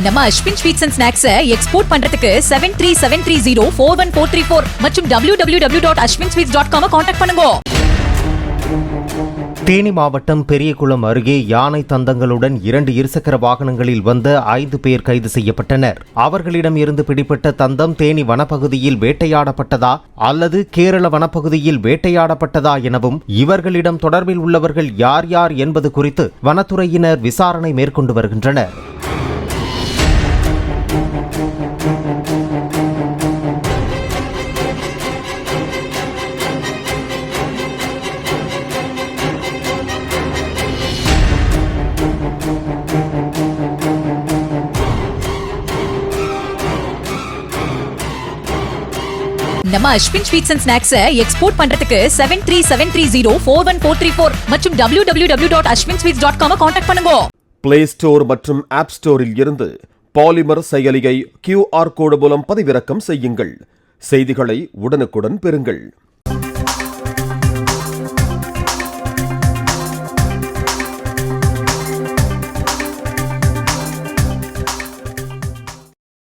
நம்ம Ashwin sweets and snacks export பண்றதுக்கு 7373041434 மற்றும் www.ashwinsweets.com கான்டாக்ட் பண்ணுங்க. தேனி மாவட்டம் பெரியகுளம் அருகே யானை தந்தங்களுடன் 2 இருசக்கர வாகனங்களில் வந்த 5 பேர் கைது செய்யப்பட்டனர். அவர்களிடம் இருந்து பிடிப்பட்ட தந்தம் தேனி வனப்பகுதியில் வேட்டையாடப்பட்டதா அல்லது கேரள வனப்பகுதியில் வேட்டையாடப்பட்டதா எனவும் இவர்களிடம் தொடர்பில் உள்ளவர்கள் யார் யார் என்பது குறித்து வனத்துறையினர் விசாரணை மேற்கொண்டு வருகின்றனர். நம்ம Ashwin sweets and snacks export பண்றதுக்கு 7373041434 மற்றும் www.ashwinsweets.com கான்டாக்ட் பண்ணுங்க. பிளே ஸ்டோர் மற்றும் ஆப் ஸ்டோரில் இருந்து பாலிமர் செயலியை QR கோடு மூலம் பதிவிறக்கம் செய்யுங்கள். செய்திகளை உடனுக்குடன் பெறுங்கள்.